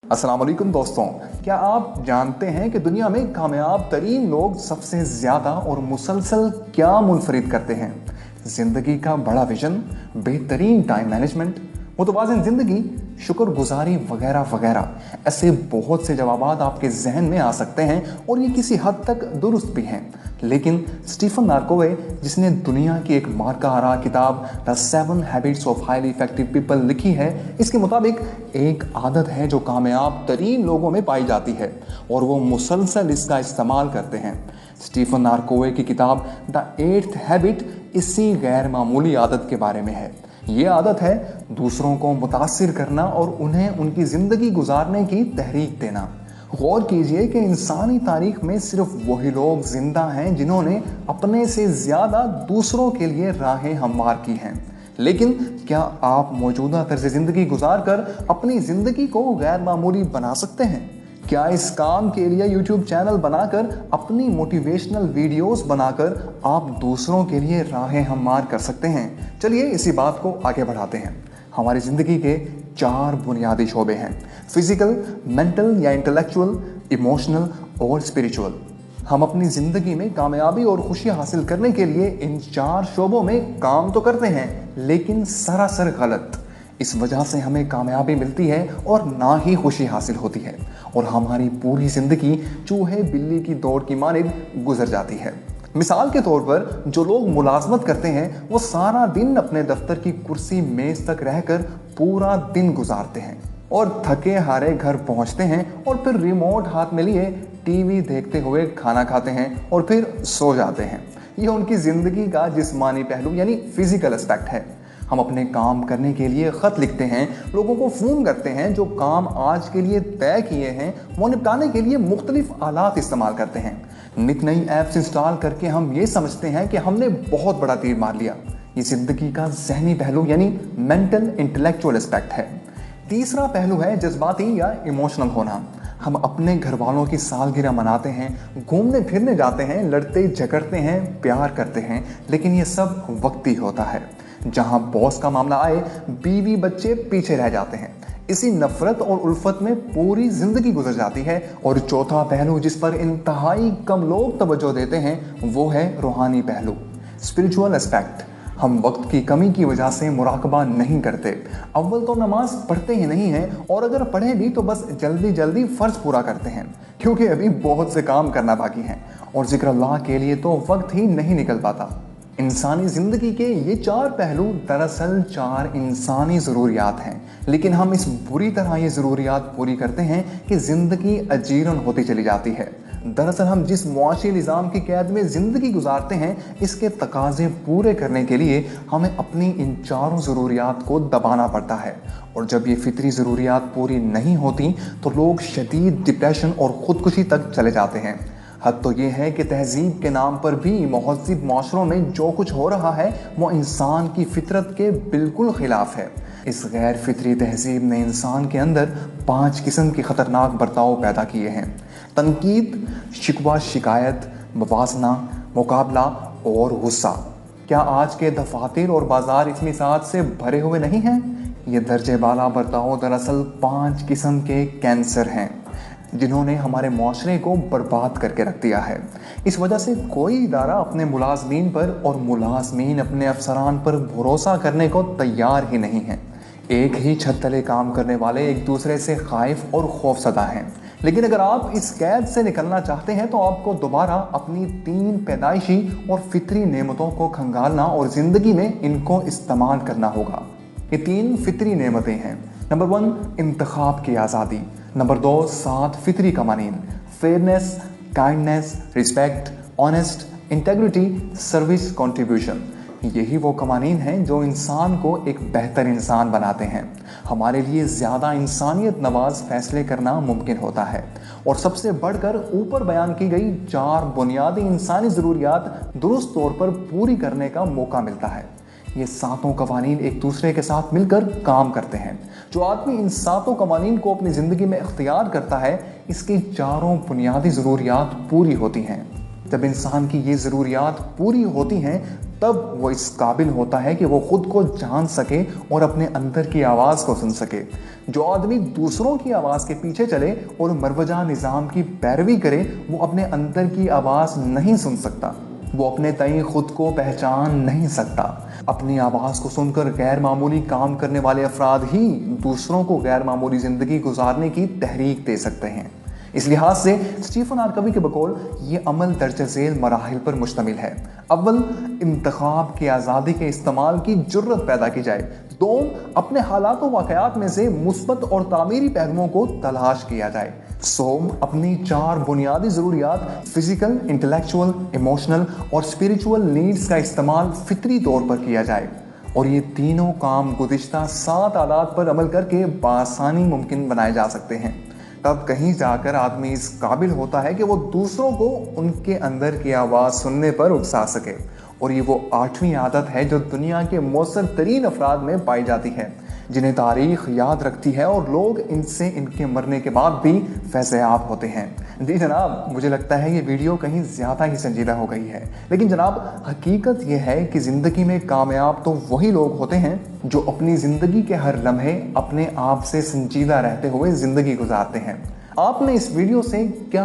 अस्सलाम वालेकुम दोस्तों, क्या आप जानते हैं कि दुनिया में कामयाब तरीन लोग सबसे ज़्यादा और मुसलसल क्या मुनफरिद करते हैं? ज़िंदगी का बड़ा विजन, बेहतरीन टाइम मैनेजमेंट, मुतवाज़िन ज़िंदगी, शुक्रगुजारी वगैरह वगैरह। ऐसे बहुत से जवाबात आपके जहन में आ सकते हैं और ये किसी हद तक दुरुस्त भी हैं। लेकिन स्टीफन नार्कोवे, जिसने दुनिया की एक मार्का आरा किताब the 7 habits of highly effective people लिखी है, इसके मुताबिक एक आदत है जो कामयाब तरीन लोगों में पाई जाती है और वो मुसलसल इसका इस्तेमाल करते हैं। स्टीफन नार्कोवे की किताब द 8th हैबिट इसी गैर मामूली आदत के बारे में है। ये आदत है दूसरों को मुतासिर करना और उन्हें उनकी ज़िंदगी गुजारने की तहरीक देना। गौर कीजिए कि इंसानी तारीख में सिर्फ वही लोग जिंदा हैं जिन्होंने अपने से ज़्यादा दूसरों के लिए राहें हमवार की हैं। लेकिन क्या आप मौजूदा तर्ज ज़िंदगी गुजार कर अपनी ज़िंदगी को गैर मामूली बना सकते हैं? क्या इस काम के लिए YouTube चैनल बनाकर, अपनी मोटिवेशनल वीडियोस बनाकर आप दूसरों के लिए राहें हमवार कर सकते हैं? चलिए इसी बात को आगे बढ़ाते हैं। हमारी ज़िंदगी के 4 बुनियादी शोबे हैं: फिजिकल, मेंटल या इंटेलेक्चुअल, इमोशनल और स्पिरिचुअल। हम अपनी ज़िंदगी में कामयाबी और खुशी हासिल करने के लिए इन 4 शोबों में काम तो करते हैं, लेकिन सरासर गलत। इस वजह से हमें कामयाबी मिलती है और ना ही खुशी हासिल होती है और हमारी पूरी ज़िंदगी चूहे बिल्ली की दौड़ की मानिंद गुजर जाती है। मिसाल के तौर पर जो लोग मुलाजमत करते हैं वो सारा दिन अपने दफ्तर की कुर्सी मेज तक रहकर पूरा दिन गुजारते हैं और थके हारे घर पहुंचते हैं और फिर रिमोट हाथ में लिए टीवी देखते हुए खाना खाते हैं और फिर सो जाते हैं। यह उनकी ज़िंदगी का जिस्मानी पहलू यानी फिजिकल एस्पेक्ट है। हम अपने काम करने के लिए ख़त लिखते हैं, लोगों को फ़ोन करते हैं, जो काम आज के लिए तय किए हैं वो निपटाने के लिए मुख्तलिफ आलात इस्तेमाल करते हैं। नित नई ऐप्स इंस्टॉल करके हम ये समझते हैं कि हमने बहुत बड़ा तीर मार लिया। ये ज़िंदगी का जहनी पहलू यानी मेंटल इंटेलेक्चुअल एस्पेक्ट है। तीसरा पहलू है जज्बाती या इमोशनल होना। हम अपने घर वालों की सालगिरह मनाते हैं, घूमने फिरने जाते हैं, लड़ते झगड़ते हैं, प्यार करते हैं, लेकिन ये सब वक्ती होता है। जहां बॉस का मामला आए, बीवी बच्चे पीछे रह जाते हैं। इसी नफरत और उल्फत में पूरी जिंदगी गुजर जाती है। और चौथा पहलू जिस पर इंतहाई कम लोग तवज्जो देते हैं वो है रूहानी पहलू, स्पिरिचुअल एस्पेक्ट। हम वक्त की कमी की वजह से मुराकबा नहीं करते। अव्वल तो नमाज पढ़ते ही नहीं हैं और अगर पढ़े भी तो बस जल्दी जल्दी फ़र्ज पूरा करते हैं क्योंकि अभी बहुत से काम करना बाकी हैं और जिक्र अल्लाह के लिए तो वक्त ही नहीं निकल पाता। इंसानी ज़िंदगी के ये 4 पहलू दरअसल 4 इंसानी ज़रूरियात हैं, लेकिन हम इस बुरी तरह ये ज़रूरियात पूरी करते हैं कि ज़िंदगी अजीरन होती चली जाती है। दरअसल हम जिस मुआशी निज़ाम की कैद में ज़िंदगी गुजारते हैं, इसके तकाज़े पूरे करने के लिए हमें अपनी इन 4 ज़रूरियात को दबाना पड़ता है। और जब ये फितरी ज़रूरियात पूरी नहीं होती तो लोग शदीद डिप्रेशन और ख़ुदकुशी तक चले जाते हैं। हद तो ये है कि तहजीब के नाम पर भी महज़ब माशरों में जो कुछ हो रहा है वो इंसान की फितरत के बिल्कुल ख़िलाफ़ है। इस गैर फितरी तहजीब ने इंसान के अंदर 5 किस्म के ख़तरनाक बर्ताव पैदा किए हैं: तनकीद, शिकवा शिकायत, मुवाजना, मुकाबला और गुस्सा। क्या आज के दफातर और बाज़ार इस मिसाल से भरे हुए नहीं हैं? ये दर्जे बाला बर्ताव दरअसल 5 किस्म के कैंसर हैं जिन्होंने हमारे माशरे को बर्बाद करके रख दिया है। इस वजह से कोई इदारा अपने मुलाजमीन पर और मुलाजमीन अपने अफसरान पर भरोसा करने को तैयार ही नहीं है। एक ही छत तले काम करने वाले एक दूसरे से खाइफ और खौफसदा हैं। लेकिन अगर आप इस कैद से निकलना चाहते हैं तो आपको दोबारा अपनी 3 पैदाइशी और फितरी नेमतों को खंगालना और ज़िंदगी में इनको इस्तेमाल करना होगा। ये 3 फितरी नेमतें हैं। नंबर 1, इंतखाब की आज़ादी। नंबर 2, 7 फितरी कवानीन: fairness, kindness, respect, honest, integrity, service, contribution. यही वो कवानीन हैं जो इंसान को एक बेहतर इंसान बनाते हैं। हमारे लिए ज़्यादा इंसानियत नवाज फैसले करना मुमकिन होता है और सबसे बढ़कर ऊपर बयान की गई 4 बुनियादी इंसानी ज़रूरियात दुरुस्त तौर पर पूरी करने का मौका मिलता है। ये 7 कवानीन एक दूसरे के साथ मिलकर काम करते हैं। जो आदमी इन 7 कवानीन को अपनी ज़िंदगी में इख्तियार करता है, इसकी 4 बुनियादी ज़रूरियात पूरी होती हैं। जब इंसान की ये ज़रूरियात पूरी होती हैं तब वो इस काबिल होता है कि वो खुद को जान सके और अपने अंदर की आवाज़ को सुन सके। जो आदमी दूसरों की आवाज़ के पीछे चले और मरवजा निज़ाम की पैरवी करे, वो अपने अंदर की आवाज़ नहीं सुन सकता, वो अपने तय खुद को पहचान नहीं सकता। अपनी आवाज़ को सुनकर गैर मामूली काम करने वाले अफराद ही दूसरों को गैर मामूली ज़िंदगी गुजारने की तहरीक दे सकते हैं। इस लिहाज से स्टीफन आर कवी के बकौल ये अमल दर्ज झेल मराहिल पर मुश्तमिल है। अव्वल, इंतखाब की आज़ादी के इस्तेमाल की जुर्रत पैदा की जाए। दो, अपने हालात व वाक़यात में से मुस्बत और तामीरी पहलुओं को तलाश किया जाए। सोम, अपनी 4 बुनियादी ज़रूरियात फिज़िकल, इंटेलेक्चुअल, इमोशनल और स्पिरिचुअल नीड्स का इस्तेमाल फितरी तौर पर किया जाए। और ये तीनों काम गुज़िश्ता 7 आदात पर अमल करके बआसानी मुमकिन बनाए जा सकते हैं। तब कहीं जाकर आदमी इस काबिल होता है कि वो दूसरों को उनके अंदर की आवाज़ सुनने पर उकसा सके। और ये वो 8वीं आदत है जो दुनिया के मौसर तरीन अफराद में पाई जाती है, जिन्हें तारीख याद रखती है और लोग इनसे इनके मरने के बाद भी फैज़याब होते हैं। जी जनाब, मुझे लगता है ये वीडियो कहीं ज़्यादा ही संजीदा हो गई है, लेकिन जनाब हकीकत ये है कि ज़िंदगी में कामयाब तो वही लोग होते हैं जो अपनी ज़िंदगी के हर लम्हे अपने आप से संजीदा रहते हुए ज़िंदगी गुजारते हैं। आपने इस वीडियो से क्या